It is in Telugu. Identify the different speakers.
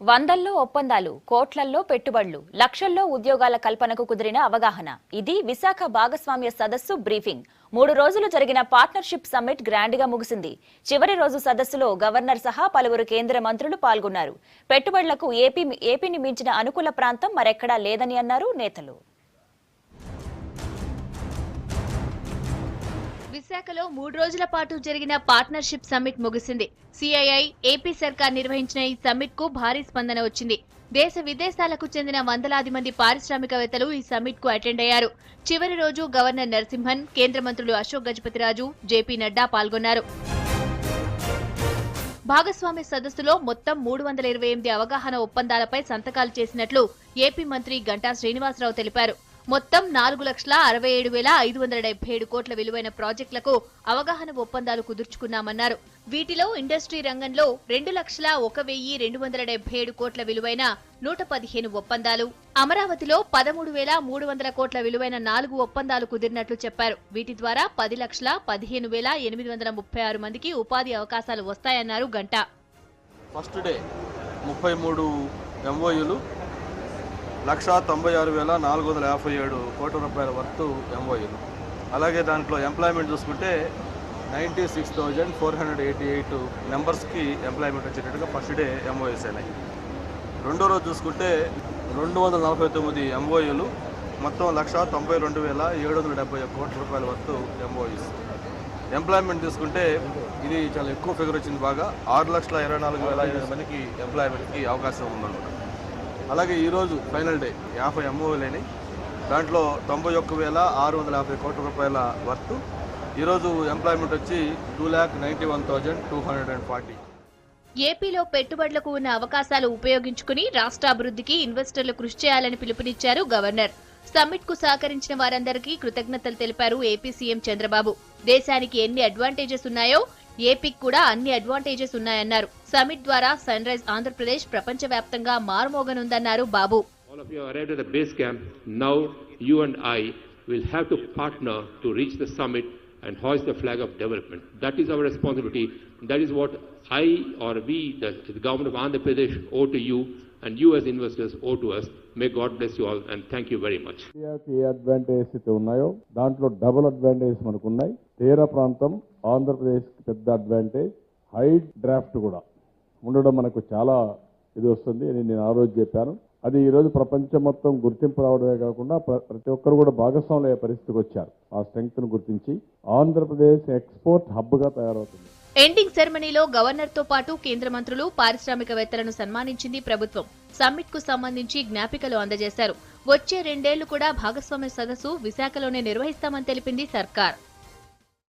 Speaker 1: వందల్లో ఒప్పందాలు, కోట్లల్లో పెట్టుబడులు, లక్షల్లో ఉద్యోగాల కల్పనకు కుదిరిన అవగాహన. ఇది విశాఖ భాగస్వామ్య సదస్సు బ్రీఫింగ్. 3 రోజులు జరిగిన పార్ట్నర్షిప్ సమ్మిట్ గ్రాండ్ గా ముగిసింది. చివరి రోజు సదస్సులో గవర్నర్ సహా పలువురు కేంద్ర మంత్రులు పాల్గొన్నారు. పెట్టుబడులకు ఏపీని మించిన అనుకూల ప్రాంతం మరెక్కడా లేదని అన్నారు నేతలు.
Speaker 2: విశాఖలో 3 రోజుల పాటు జరిగిన పార్ట్నర్షిప్ సమ్మిట్ ముగిసింది. సిఐఐ, ఏపీ సర్కార్ నిర్వహించిన ఈ సమ్మిట్ కు భారీ స్పందన వచ్చింది. దేశ విదేశాలకు చెందిన వందలాది మంది పారిశ్రామికవేత్తలు ఈ సమ్మిట్ కు అటెండ్ అయ్యారు. చివరి రోజు గవర్నర్ నరసింహన్, కేంద్ర మంత్రులు అశోక్ గజపతిరాజు, జేపీ నడ్డా పాల్గొన్నారు. భాగస్వామ్య సదస్సులో మొత్తం 328 అవగాహన ఒప్పందాలపై సంతకాలు చేసినట్లు ఏపీ మంత్రి గంటా శ్రీనివాసరావు తెలిపారు. మొత్తం 4,67,577 కోట్ల విలువైన ప్రాజెక్టులకు అవగాహన ఒప్పందాలు కుదుర్చుకున్నామన్నారు. వీటిలో ఇండస్ట్రీ రంగంలో 2,01,277 కోట్ల విలువైన 115 ఒప్పందాలు, అమరావతిలో 13,300 కోట్ల విలువైన 4 ఒప్పందాలు కుదిరినట్లు చెప్పారు. వీటి ద్వారా 10,15,836 మందికి ఉపాధి అవకాశాలు వస్తాయన్నారు గంటా.
Speaker 3: ఫస్ట్ డే 33 MOUలు, 1,96,457 కోట్ల రూపాయల వర్తు MOUలు. అలాగే దాంట్లో ఎంప్లాయ్మెంట్ చూసుకుంటే 96,488 మెంబర్స్కి ఎంప్లాయ్మెంట్ వచ్చేటట్టుగా ఫస్ట్ డే MOUస్ అయినాయి. రెండో రోజు చూసుకుంటే 249 MOUలు, మొత్తం 1,92,771 కోట్ల రూపాయల వర్తు MOUs. ఎంప్లాయ్మెంట్ తీసుకుంటే ఇది చాలా ఎక్కువ ఫిగర్ వచ్చింది. బాగా 6,24,500 మందికి ఎంప్లాయ్మెంట్కి అవకాశం ఉందన్నమాట. అలాగే ఈరోజు ఫైనల్ డే 50 MOUలని, దాంట్లో 91,650 కోట్ల రూపాయల వర్తు. ఈరోజు ఎంప్లాయ్మెంట్ వచ్చి 2,91,240.
Speaker 2: ఏపీలో పెట్టుబడులకు ఉన్న అవకాశాలు ఉపయోగించుకుని రాష్ట్రాభివృద్ధికి ఇన్వెస్టర్లు కృషి చేయాలని పిలుపునిచ్చారు గవర్నర్. సమ్మిట్ కు సహకరించిన వారందరికీ కృతజ్ఞతలు తెలిపారు ఏపీ సీఎం చంద్రబాబు. దేశానికి ఎన్ని అడ్వాంటేజెస్ ఉన్నాయో ఏపీకి కూడా అన్ని అడ్వాంటేజెస్ ఉన్నాయన్నారు. సమ్మిట్ ద్వారా సన్ రైజ్ ఆంధ్రప్రదేశ్ ప్రపంచవ్యాప్తంగా మారుమోగనుందన్నారు బాబు.
Speaker 4: All of you are arrived at the base camp. Now you and I will have to partner to reach the summit and hoist the flag of development. That is our responsibility. That is what I or we, the government of Andhra Pradesh, owe to you, and you as investors owe to us. May God bless you all and thank you very much.
Speaker 5: A advantages అయితే ఉన్నాయో దాంట్లో డబుల్ అడ్వాంటేజెస్ మనకు ఉన్నాయి. తీర ప్రాంతం ఆంధ్రప్రదేశ్కి పెద్ద అడ్వాంటేజ్, హై డ్రాఫ్ట్ కూడా ఉండడం మనకు చాలా ఇది వస్తుంది అని నేను ఆ రోజు చెప్పాను. అది ఈ రోజు ప్రపంచం మొత్తం గుర్తింపు రావడమే కాకుండా ప్రతి ఒక్కరు కూడా భాగస్వాములు అయ్యే పరిస్థితికి వచ్చారు. ఆ స్ట్రెంగ్త్ ను గుర్తించి ఆంధ్రప్రదేశ్ ఎక్స్పోర్ట్ హబ్ గా తయారవుతుంది.
Speaker 2: ఎండింగ్ సెరమనీలో గవర్నర్ తో పాటు కేంద్ర మంత్రులు, పారిశ్రామికవేత్తలను సన్మానించింది ప్రభుత్వం. సమ్మిట్ కు సంబంధించి జ్ఞాపికలు అందజేశారు. వచ్చే 2 ఏళ్లు కూడా భాగస్వామ్య సదస్సు విశాఖలోనే నిర్వహిస్తామని తెలిపింది సర్కార్.